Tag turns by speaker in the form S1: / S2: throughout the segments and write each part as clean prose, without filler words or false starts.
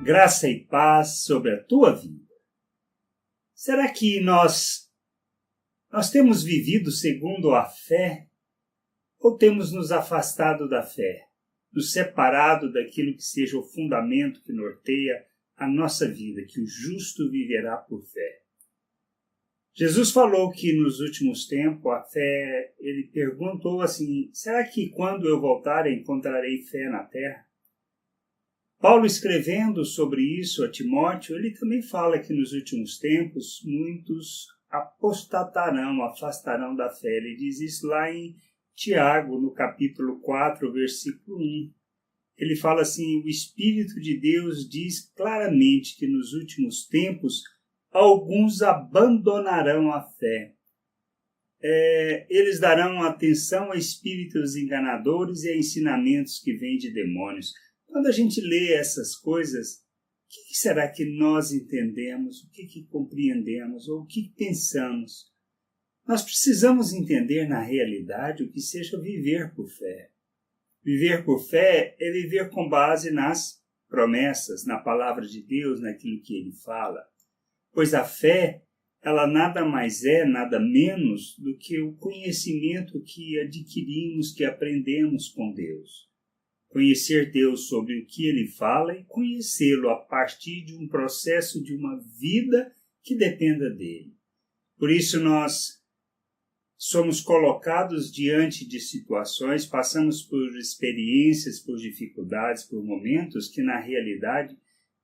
S1: Graça e paz sobre a tua vida. Será que nós temos vivido segundo a fé ou temos nos afastado da fé, nos separado daquilo que seja o fundamento que norteia a nossa vida, que o justo viverá por fé? Jesus falou que nos últimos tempos a fé, ele perguntou assim, será que quando eu voltar encontrarei fé na terra? Paulo, escrevendo sobre isso a Timóteo, ele também fala que nos últimos tempos muitos apostatarão, afastarão da fé. Ele diz isso lá em Tiago, no capítulo 4, versículo 1. Ele fala assim, o Espírito de Deus diz claramente que nos últimos tempos alguns abandonarão a fé. Eles darão atenção a espíritos enganadores e a ensinamentos que vêm de demônios. Quando a gente lê essas coisas, o que será que nós entendemos, o que compreendemos ou o que pensamos? Nós precisamos entender na realidade o que seja viver por fé. Viver por fé é viver com base nas promessas, na palavra de Deus, naquilo que Ele fala. Pois a fé, ela nada mais é, nada menos do que o conhecimento que adquirimos, que aprendemos com Deus. Conhecer Deus sobre o que Ele fala e conhecê-lo a partir de um processo de uma vida que dependa dEle. Por isso nós somos colocados diante de situações, passamos por experiências, por dificuldades, por momentos que na realidade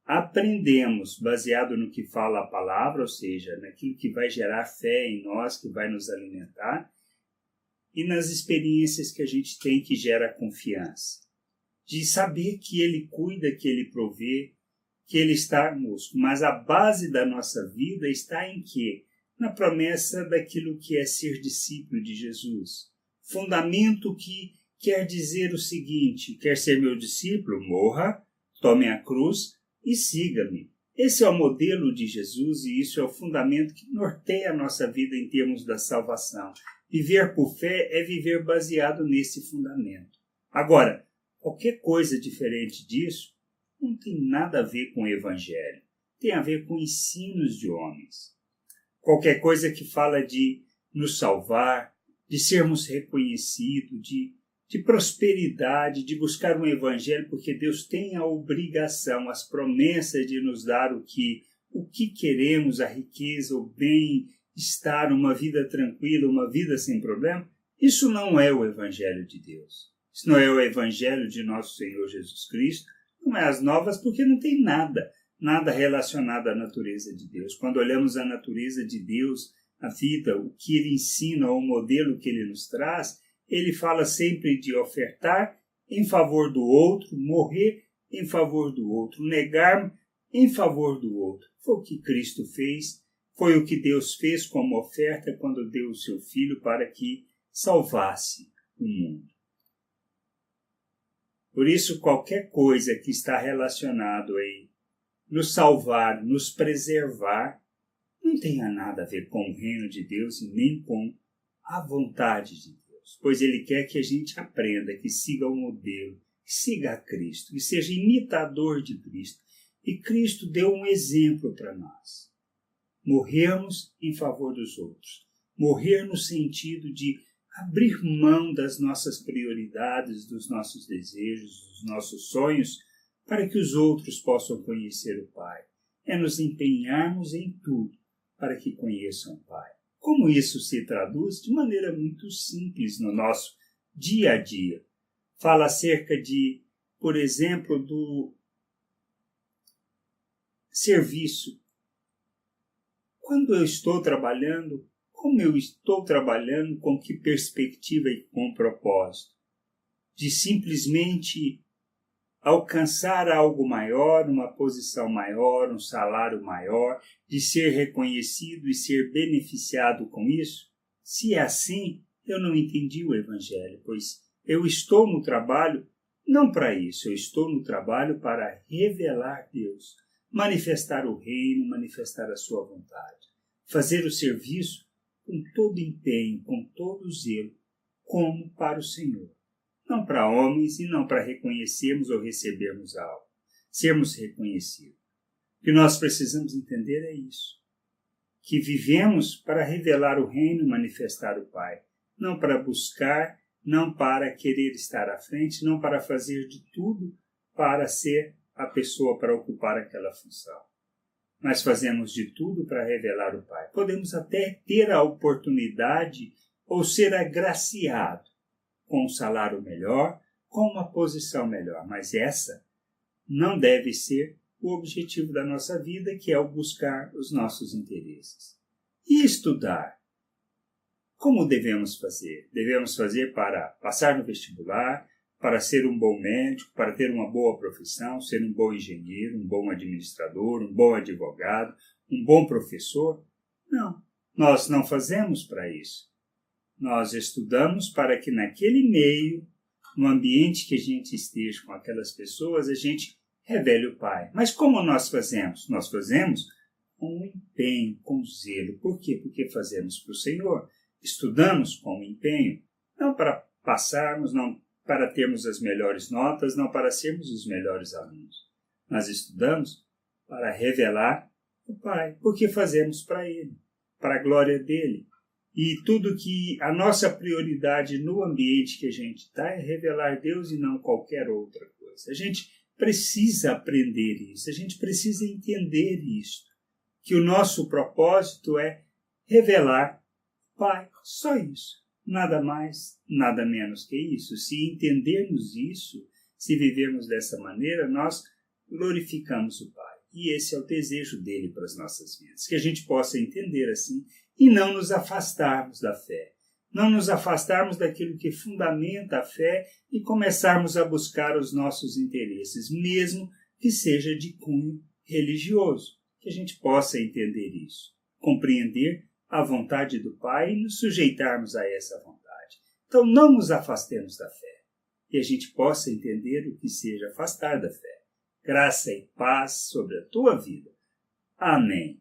S1: aprendemos baseado no que fala a palavra, ou seja, naquilo que vai gerar fé em nós, que vai nos alimentar, e nas experiências que a gente tem que gera confiança. De saber que Ele cuida, que Ele provê, que Ele está conosco. Mas a base da nossa vida está em quê? Na promessa daquilo que é ser discípulo de Jesus. Fundamento que quer dizer o seguinte, quer ser meu discípulo? Morra, tome a cruz e siga-me. Esse é o modelo de Jesus e isso é o fundamento que norteia a nossa vida em termos da salvação. Viver por fé é viver baseado nesse fundamento. Agora, qualquer coisa diferente disso não tem nada a ver com o Evangelho. Tem a ver com ensinos de homens. Qualquer coisa que fala de nos salvar, de sermos reconhecidos, de prosperidade, de buscar um Evangelho, porque Deus tem a obrigação, as promessas de nos dar o que queremos, a riqueza, o bem-estar, uma vida tranquila, uma vida sem problema. Isso não é o Evangelho de Deus. Isso não é o Evangelho de nosso Senhor Jesus Cristo, não é as novas porque não tem nada relacionado à natureza de Deus. Quando olhamos a natureza de Deus, a vida, o que Ele ensina, o modelo que Ele nos traz, Ele fala sempre de ofertar em favor do outro, morrer em favor do outro, negar em favor do outro. Foi o que Cristo fez, foi o que Deus fez como oferta quando deu o seu Filho para que salvasse o mundo. Por isso, qualquer coisa que está relacionado a nos salvar, nos preservar, não tenha nada a ver com o reino de Deus e nem com a vontade de Deus. Pois Ele quer que a gente aprenda, que siga o modelo, que siga a Cristo, que seja imitador de Cristo. E Cristo deu um exemplo para nós. Morrermos em favor dos outros. Morrer no sentido de abrir mão das nossas prioridades, dos nossos desejos, dos nossos sonhos, para que os outros possam conhecer o Pai. É nos empenharmos em tudo para que conheçam o Pai. Como isso se traduz? De maneira muito simples no nosso dia a dia. Fala acerca de, por exemplo, do serviço. Quando eu estou trabalhando, como eu estou trabalhando, com que perspectiva e com propósito? De simplesmente alcançar algo maior, uma posição maior, um salário maior, de ser reconhecido e ser beneficiado com isso? Se é assim, eu não entendi o Evangelho, pois eu estou no trabalho não para isso, eu estou no trabalho para revelar Deus, manifestar o reino, manifestar a sua vontade, fazer o serviço com todo empenho, com todo zelo, como para o Senhor. Não para homens e não para reconhecermos ou recebermos algo. sermos reconhecidos. O que nós precisamos entender é isso, que vivemos para revelar o reino e manifestar o Pai, não para buscar, não para querer estar à frente, não para fazer de tudo para ser a pessoa para ocupar aquela função. Mas fazemos de tudo para revelar o Pai. Podemos até ter a oportunidade ou ser agraciado com um salário melhor, com uma posição melhor, mas essa não deve ser o objetivo da nossa vida, que é o buscar os nossos interesses. E estudar? Como devemos fazer? Devemos fazer para passar no vestibular, para ser um bom médico, para ter uma boa profissão, ser um bom engenheiro, um bom administrador, um bom advogado, um bom professor? Não, nós não fazemos para isso. Nós estudamos para que naquele meio, no ambiente que a gente esteja com aquelas pessoas, a gente revele o Pai. Mas como nós fazemos? Nós fazemos com empenho, com zelo. Por quê? Porque fazemos para o Senhor. Estudamos com empenho, não para passarmos, não para termos as melhores notas, não para sermos os melhores alunos. Nós estudamos para revelar o Pai, porque fazemos para Ele, para a glória dEle. E tudo que a nossa prioridade no ambiente que a gente está é revelar Deus e não qualquer outra coisa. A gente precisa aprender isso, a gente precisa entender isso, que o nosso propósito é revelar o Pai, só isso. Nada mais, nada menos que isso. Se entendermos isso, se vivermos dessa maneira, nós glorificamos o Pai. E esse é o desejo dele para as nossas vidas, que a gente possa entender assim e não nos afastarmos da fé, não nos afastarmos daquilo que fundamenta a fé e começarmos a buscar os nossos interesses, mesmo que seja de cunho religioso, que a gente possa entender isso, compreender a vontade do Pai e nos sujeitarmos a essa vontade. Então não nos afastemos da fé, e a gente possa entender o que seja afastar da fé. Graça e paz sobre a tua vida. Amém.